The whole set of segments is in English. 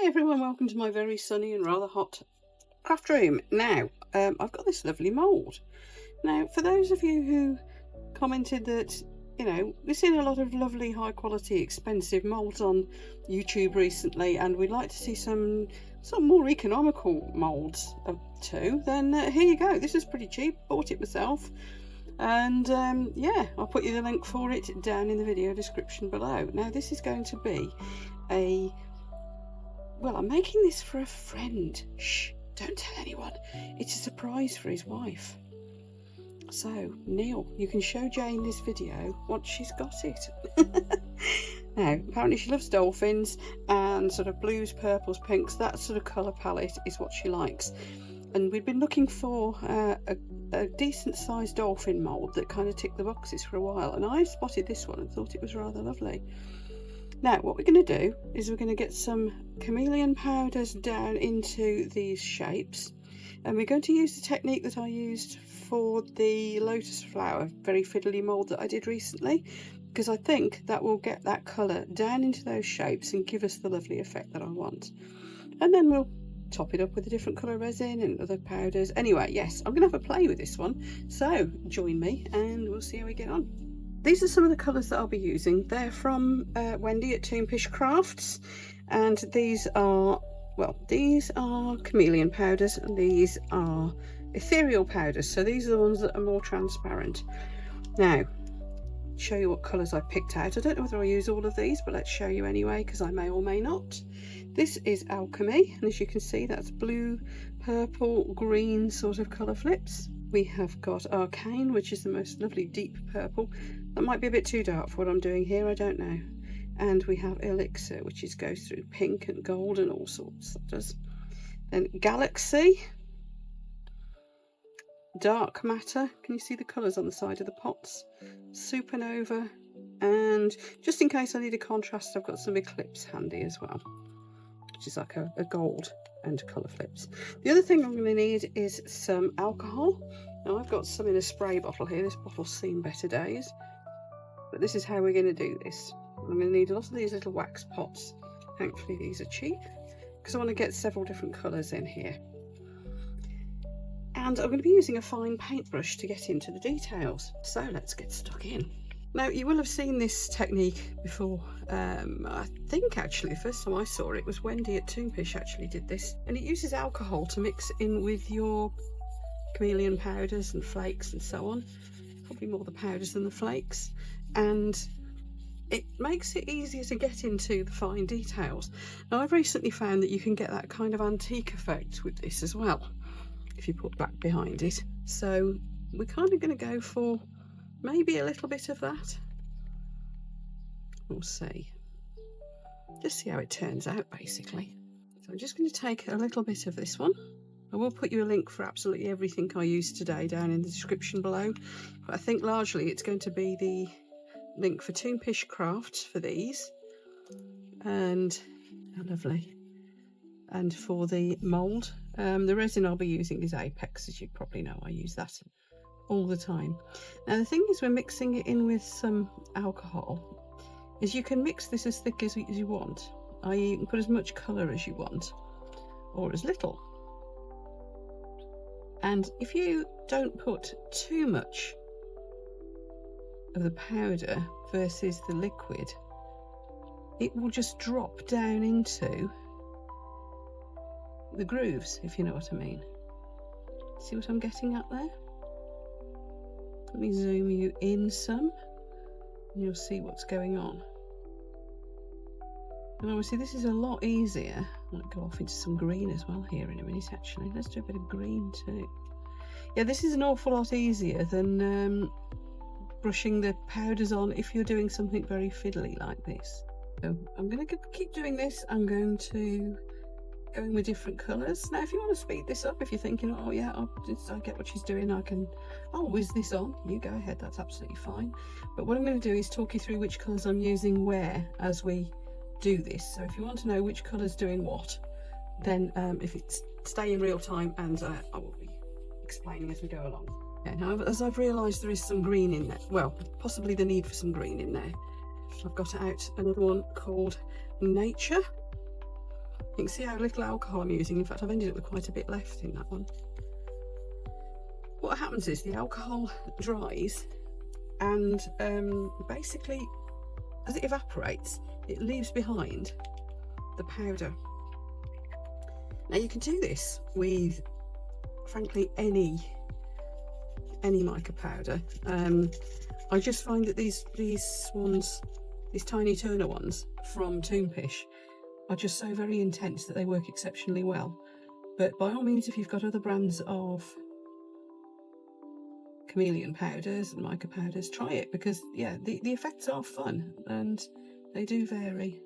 Hi everyone, welcome to my very sunny and rather hot craft room. Now, I've got this lovely mould. Now, for those of you who commented that, we've seen a lot of lovely, high quality, expensive moulds on YouTube recently, and we'd like to see some more economical moulds too, then here you go. This is pretty cheap, bought it myself. And yeah, I'll put you the link for it down in the video description below. Now, this is going to be well, I'm making this for a friend. Shh, don't tell anyone. It's a surprise for his wife. So, Neil, you can show Jane this video once she's got it. Now, apparently she loves dolphins and sort of blues, purples, pinks. That sort of colour palette is what she likes. And we've been looking for a decent sized dolphin mould that kind of ticked the boxes for a while. And I spotted this one and thought it was rather lovely. Now, what we're going to do is we're going to get some Chameleon powders down into these shapes, and we're going to use the technique that I used for the lotus flower very fiddly mould that I did recently, because I think that will get that colour down into those shapes and give us the lovely effect that I want. And then we'll top it up with a different colour resin and other powders. Anyway, yes, I'm going to have a play with this one, so join me and we'll see how we get on. These are some of the colours that I'll be using. They're from Wendy at Toonfish Crafts, and these are Chameleon powders, and these are ethereal powders. So these are the ones that are more transparent. Now, show you what colours I picked out. I don't know whether I'll use all of these, but let's show you anyway, because I may or may not. This is Alchemy, and as you can see, that's blue, purple, green sort of colour flips. We have got Arcane, which is the most lovely deep purple. That might be a bit too dark for what I'm doing here, I don't know. And we have Elixir, which goes through pink and gold and all sorts. That does. Then Galaxy, Dark Matter. Can you see the colours on the side of the pots? Supernova, and just in case I need a contrast, I've got some Eclipse handy as well, which is like a gold and colour flips. The other thing I'm going to need is some alcohol. Now, I've got some in a spray bottle here. This bottle's seen better days, but this is how we're going to do this. I'm going to need a lot of these little wax pots. Thankfully these are cheap, because I want to get several different colours in here. And I'm going to be using a fine paintbrush to get into the details. So let's get stuck in. Now, you will have seen this technique before. I think actually the first time I saw it was Wendy at Toonfish actually did this, and it uses alcohol to mix in with your Chameleon powders and flakes and so on. Probably more the powders than the flakes, and it makes it easier to get into the fine details. Now, I've recently found that you can get that kind of antique effect with this as well if you put black behind it. So we're kind of going to go for maybe a little bit of that. We'll see. Just see how it turns out, basically. So I'm just going to take a little bit of this one. I will put you a link for absolutely everything I used today down in the description below. But I think largely it's going to be the link for Toonfish Crafts for these. And how lovely. And for the mould, the resin I'll be using is Apex, as you probably know. I use that all the time. Now, the thing is, we're mixing it in with some alcohol, is you can mix this as thick as you want, i.e. you can put as much colour as you want or as little. And if you don't put too much of the powder versus the liquid, it will just drop down into the grooves, if you know what I mean. See what I'm getting at there? Let me zoom you in some and you'll see what's going on. And obviously this is a lot easier. I might go off into some green as well here in a minute actually. Let's do a bit of green too. Yeah, this is an awful lot easier than brushing the powders on if you're doing something very fiddly like this. So I'm going to keep doing this. I'm going to go in with different colours. Now, if you want to speed this up, if you're thinking, oh yeah, I get what she's doing, I'll whiz this on, you go ahead, that's absolutely fine. But what I'm going to do is talk you through which colours I'm using where as we do this. So if you want to know which colour's doing what, then if it's stay in real time, and I will be explaining as we go along. Yeah, now, as I've realised there is some green in there, well, possibly the need for some green in there, I've got out another one called Nature, You can see how little alcohol I'm using. In fact, I've ended up with quite a bit left in that one. What happens is the alcohol dries and basically as it evaporates, it leaves behind the powder. Now you can do this with, frankly, any mica powder. I just find that these ones, these tiny Turner ones from Toonpish, are just so very intense that they work exceptionally well. But by all means, if you've got other brands of Chameleon powders and mica powders, try it, because yeah, the effects are fun and they do vary.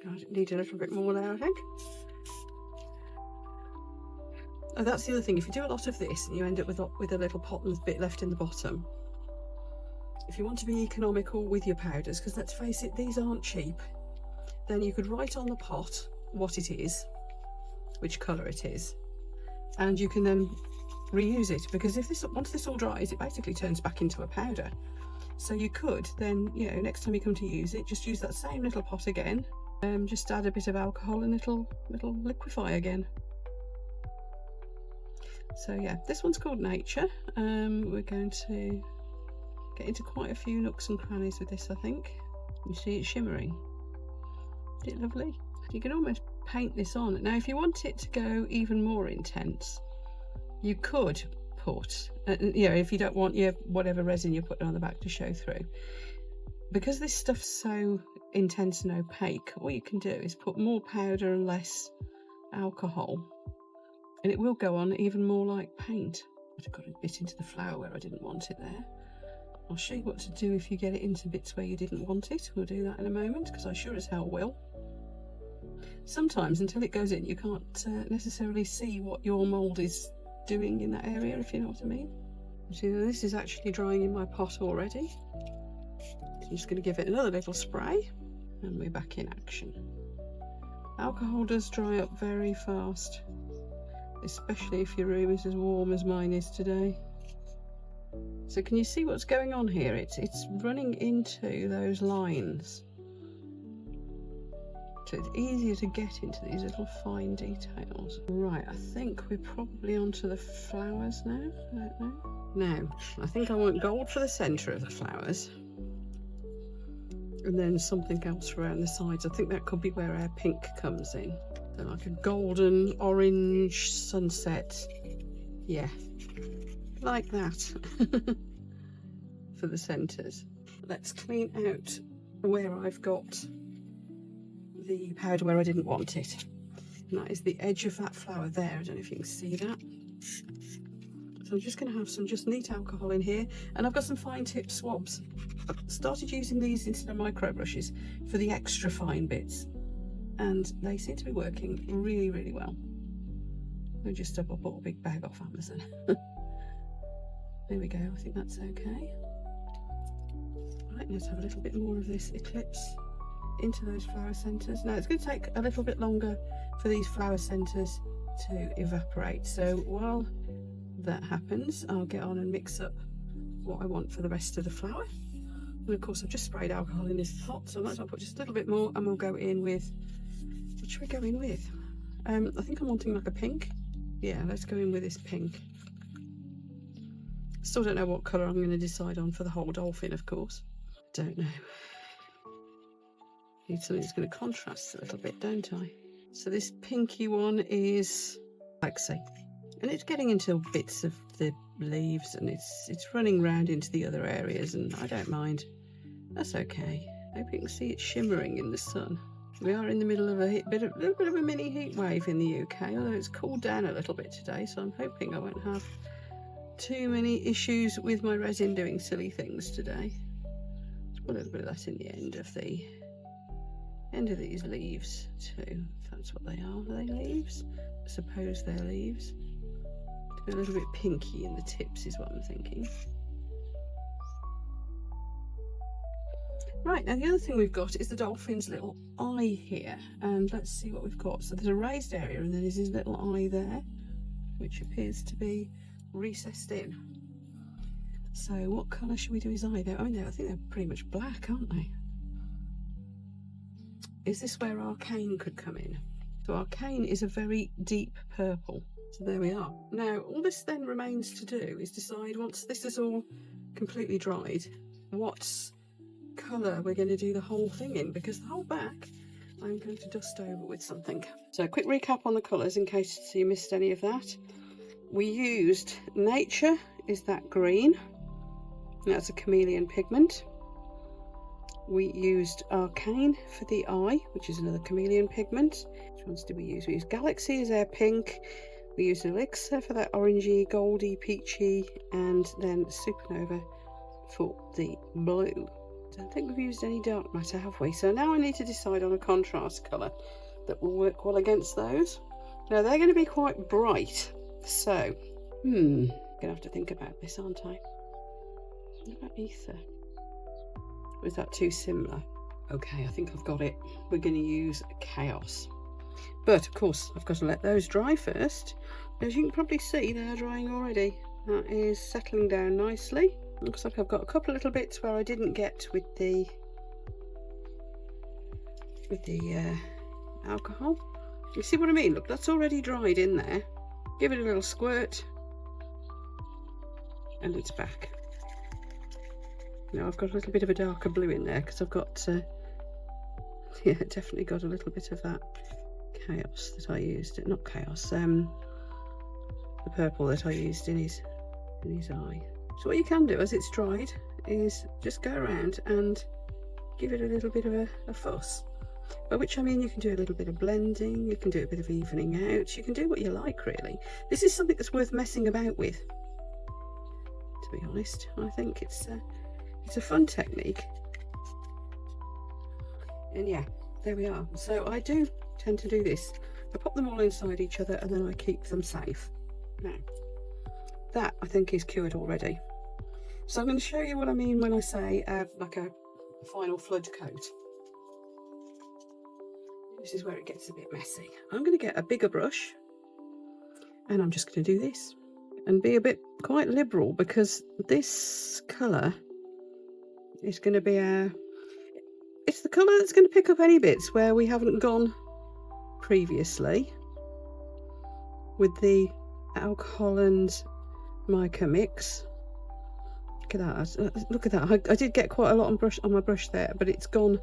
I need a little bit more there, I think. Oh, that's the other thing. If you do a lot of this and you end up with a little pot and a bit left in the bottom, if you want to be economical with your powders, because let's face it, these aren't cheap, then you could write on the pot what it is, which colour it is, and you can then reuse it, because once this all dries, it basically turns back into a powder. So you could then, you know, next time you come to use it, just use that same little pot again, just add a bit of alcohol and it'll liquefy again. So yeah, this one's called Nature. We're going to get into quite a few nooks and crannies with this, I think. You see it shimmering. Isn't it lovely? You can almost paint this on. Now, if you want it to go even more intense, you could put, you know, if you don't want your whatever resin you're putting on the back to show through. Because this stuff's so intense and opaque, what you can do is put more powder and less alcohol, and it will go on even more like paint. I've got a bit into the flower where I didn't want it there. I'll show you what to do if you get it into bits where you didn't want it. We'll do that in a moment, because I sure as hell will. Sometimes until it goes in, you can't necessarily see what your mould is doing in that area, if you know what I mean. See, this is actually drying in my pot already. I'm just going to give it another little spray and we're back in action. Alcohol does dry up very fast, especially if your room is as warm as mine is today. So can you see what's going on here? It's running into those lines. So it's easier to get into these little fine details. Right, I think we're probably onto the flowers now. I don't know. Now, I think I want gold for the centre of the flowers, and then something else around the sides. I think that could be where our pink comes in. So like a golden orange sunset. Yeah, like that for the centres. Let's clean out where I've got the powder where I didn't want it. And that is the edge of that flower there. I don't know if you can see that. So I'm just going to have some just neat alcohol in here, and I've got some fine tip swabs. I've started using these instead of micro brushes for the extra fine bits, and they seem to be working really, really well. I just bought a big bag off Amazon. There we go, I think that's okay. Right, let's have a little bit more of this Eclipse into those flower centres. Now it's going to take a little bit longer for these flower centres to evaporate, so while that happens, I'll get on and mix up what I want for the rest of the flower. And of course I've just sprayed alcohol in this pot, so I might as well put just a little bit more, and we'll go in with, what should we go in with? I think I'm wanting like a pink. Yeah, let's go in with this pink. Still don't know what colour I'm going to decide on for the whole dolphin, of course. Don't know. Need something that's going to contrast a little bit, don't I? So this pinky one is Galaxy, and it's getting into bits of the leaves, and it's running round into the other areas, and I don't mind. That's okay. I hope you can see it shimmering in the sun. We are in the middle of a little bit of a mini heat wave in the UK, although it's cooled down a little bit today, so I'm hoping I won't have too many issues with my resin doing silly things today. Let's put a little bit of that in the end of these leaves too, if that's what they are. Are they leaves? I suppose they're leaves. A little bit pinky in the tips is what I'm thinking. Right, now the other thing we've got is the dolphin's little eye here, and let's see what we've got. So there's a raised area, and then there's his little eye there, which appears to be recessed in. So what colour should we do his eye there? Oh no, I think they're pretty much black, aren't they? is this where Arcane could come in. So Arcane is a very deep purple. So there we are. Now, all this then remains to do is decide, once this is all completely dried, what colour we're going to do the whole thing in, because the whole back I'm going to dust over with something. So a quick recap on the colours in case you missed any of that. We used Nature, is that green, that's a Chameleon pigment. We used Arcane for the eye, which is another Chameleon pigment. Which ones did we use? We used Galaxy as our pink. We used Elixir for that orangey, goldy, peachy, and then Supernova for the blue. Don't think we've used any dark matter, have we? So now I need to decide on a contrast colour that will work well against those. Now they're going to be quite bright, so I'm gonna have to think about this, aren't I? What about ether? Or is that too similar? Okay, I think I've got it. We're going to use Chaos. But of course, I've got to let those dry first. As you can probably see, they're drying already. That is settling down nicely. Looks like I've got a couple of little bits where I didn't get with the alcohol. You see what I mean? Look, that's already dried in there. Give it a little squirt, and it's back. Now I've got a little bit of a darker blue in there because I've got, yeah, definitely got a little bit of that Chaos that I used. Not Chaos, the purple that I used in his eye. So what you can do as it's dried is just go around and give it a little bit of a fuss. By which I mean you can do a little bit of blending, you can do a bit of evening out, you can do what you like really. This is something that's worth messing about with, to be honest. I think it's a fun technique. And yeah, there we are. So I do tend to do this. I pop them all inside each other and then I keep them safe. Now, that I think is cured already. So I'm going to show you what I mean when I say like a final flood coat. This is where it gets a bit messy. I'm going to get a bigger brush and I'm just going to do this and be a bit quite liberal, because this colour is going to be it's the colour that's going to pick up any bits where we haven't gone previously with the alcohol and mica mix. Look at that. Look at that. I did get quite a lot on my brush there, but it's gone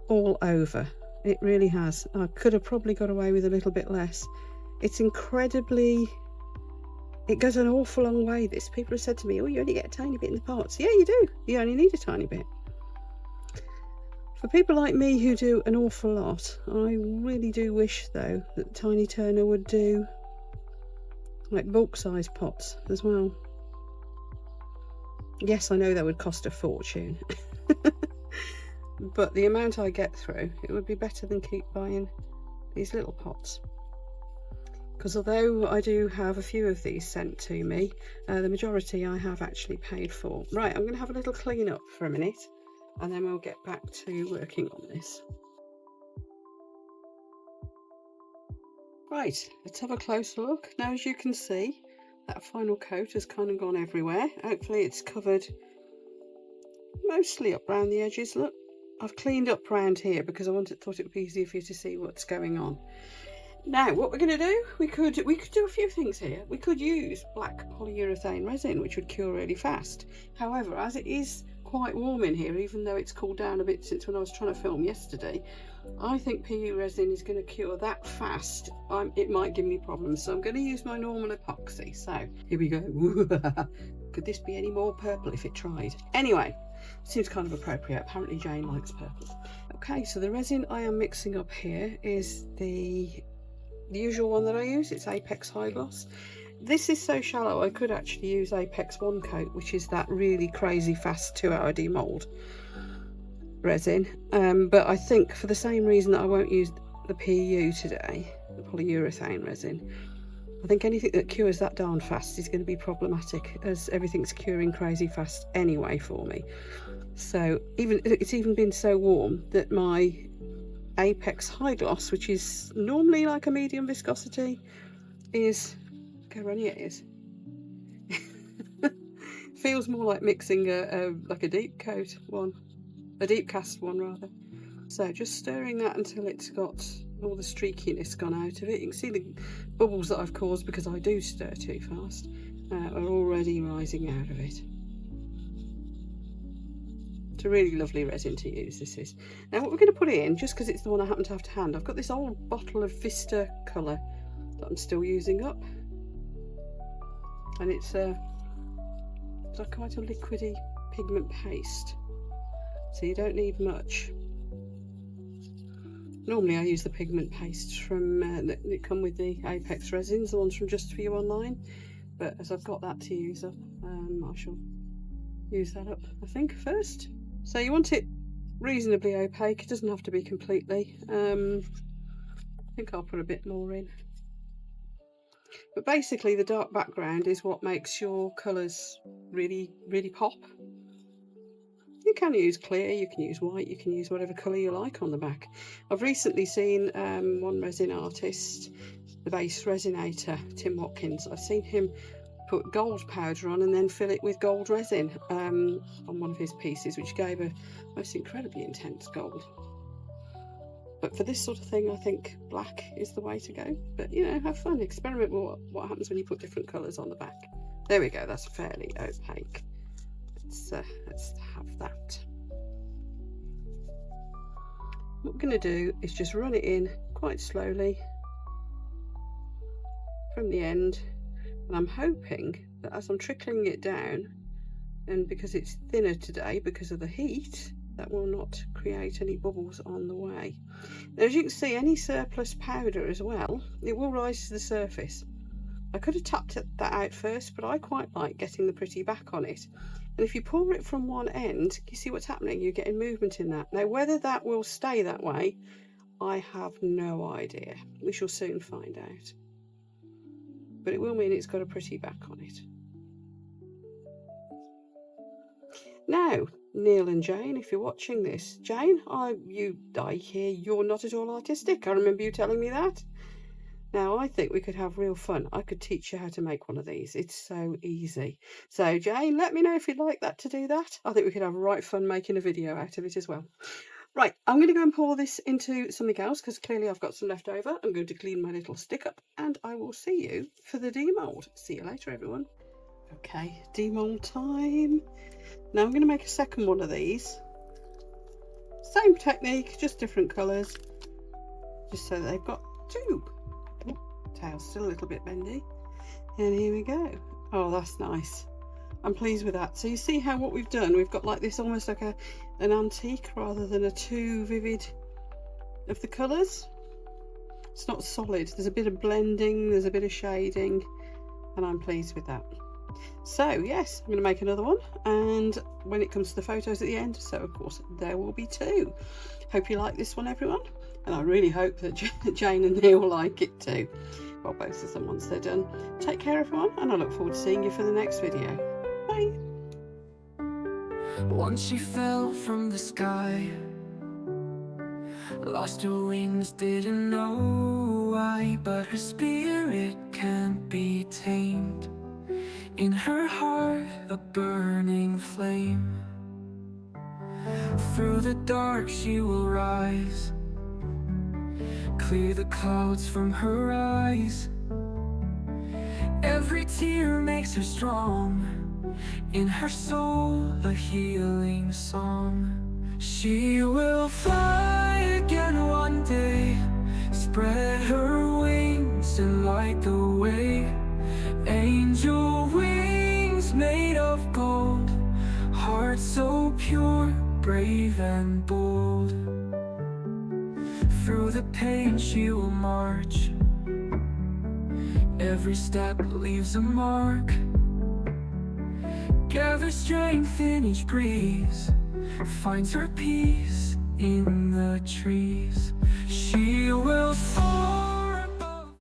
all over. It really has. I could have probably got away with a little bit less. It's incredibly, it goes an awful long way. This, people have said to me, oh, you only get a tiny bit in the parts. Yeah, you do. You only need a tiny bit. For people like me who do an awful lot, I really do wish though that Tiny Turner would do like bulk size pots as well. Yes, I know that would cost a fortune. But the amount I get through, it would be better than keep buying these little pots. Because although I do have a few of these sent to me, the majority I have actually paid for. Right, I'm going to have a little clean up for a minute and then we'll get back to working on this. Right, let's have a closer look. Now, as you can see, that final coat has kind of gone everywhere. Hopefully it's covered mostly up around the edges. Look, I've cleaned up around here because I thought it would be easier for you to see what's going on. Now, what we're going to do, we could do a few things here. We could use black polyurethane resin, which would cure really fast. However, as it is quite warm in here, even though it's cooled down a bit since when I was trying to film yesterday, I think PU resin is going to cure that fast. It might give me problems, so I'm going to use my normal epoxy. So here we go. Could this be any more purple if it tried? Anyway, seems kind of appropriate. Apparently Jane likes purple. Okay, so the resin I am mixing up here is the usual one that I use. It's Apex High Gloss. This is so shallow I could actually use Apex 1 Coat, which is that really crazy fast 2-hour demold resin, but I think for the same reason that I won't use the PU today, the polyurethane resin, I think anything that cures that darn fast is going to be problematic, as everything's curing crazy fast anyway for me. So it's even been so warm that my Apex High Gloss, which is normally like a medium viscosity, is, look how runny it is. Feels more like mixing like a deep coat one, a deep cast one rather. So just stirring that until it's got all the streakiness gone out of it. You can see the bubbles that I've caused because I do stir too fast are already rising out of it. It's a really lovely resin to use, this is. Now what we're going to put in, just because it's the one I happen to have to hand, I've got this old bottle of Vista colour that I'm still using up. And it's like quite a liquidy pigment paste. So you don't need much. Normally I use the pigment pastes from that come with the Apex resins, the ones from Just For You online, but as I've got that to use up, I shall use that up, I think, first. So you want it reasonably opaque, it doesn't have to be completely. I think I'll put a bit more in. But basically the dark background is what makes your colours really, really pop. You can use clear, you can use white, you can use whatever colour you like on the back. I've recently seen one resin artist, the base resinator, Tim Watkins. I've seen him put gold powder on and then fill it with gold resin on one of his pieces, which gave a most incredibly intense gold. But for this sort of thing, I think black is the way to go. But, you know, have fun, experiment with what happens when you put different colours on the back. There we go, that's fairly opaque. Let's have that. What we're going to do is just run it in quite slowly from the end, and I'm hoping that as I'm trickling it down, and because it's thinner today because of the heat, that will not create any bubbles on the way. Now, as you can see, any surplus powder as well, it will rise to the surface. I could have tapped that out first, but I quite like getting the pretty back on it. And if you pour it from one end, you see what's happening, you're getting movement in that. Now, whether that will stay that way, I have no idea. We shall soon find out. But it will mean it's got a pretty back on it. Now, Neil and Jane, if you're watching this, Jane, I hear you're not at all artistic. I remember you telling me that. Now, I think we could have real fun. I could teach you how to make one of these. It's so easy. So, Jane, let me know if you'd like that to do that. I think we could have right fun making a video out of it as well. Right, I'm going to go and pour this into something else because clearly I've got some left over. I'm going to clean my little stick up and I will see you for the demold. See you later, everyone. Okay, demold time. Now I'm going to make a second one of these. Same technique, just different colours. Just so that they've got two. Tail's still a little bit bendy, and here we go. Oh, that's nice. I'm pleased with that. So you see how what we've done, we've got like this almost like an antique rather than a too vivid of the colours. It's not solid, there's a bit of blending, there's a bit of shading, and I'm pleased with that. So yes, I'm going to make another one, and when it comes to the photos at the end, so of course there will be two. Hope you like this one, everyone, and I really hope that Jane and Neil like it too. Well, both of them once they're done. Take care, everyone, and I look forward to seeing you for the next video. Bye. Once she fell from the sky, lost her wings, didn't know why, but her spirit can't be tamed. In her heart, a burning flame. Through the dark she will rise, clear the clouds from her eyes. Every tear makes her strong, in her soul a healing song. She will fly again one day, spread her wings and light the way. Angel wings made of gold, heart so pure, brave and bold. Through the pain she will march, every step leaves a mark. Gather strength in each breeze, finds her peace in the trees. She will soar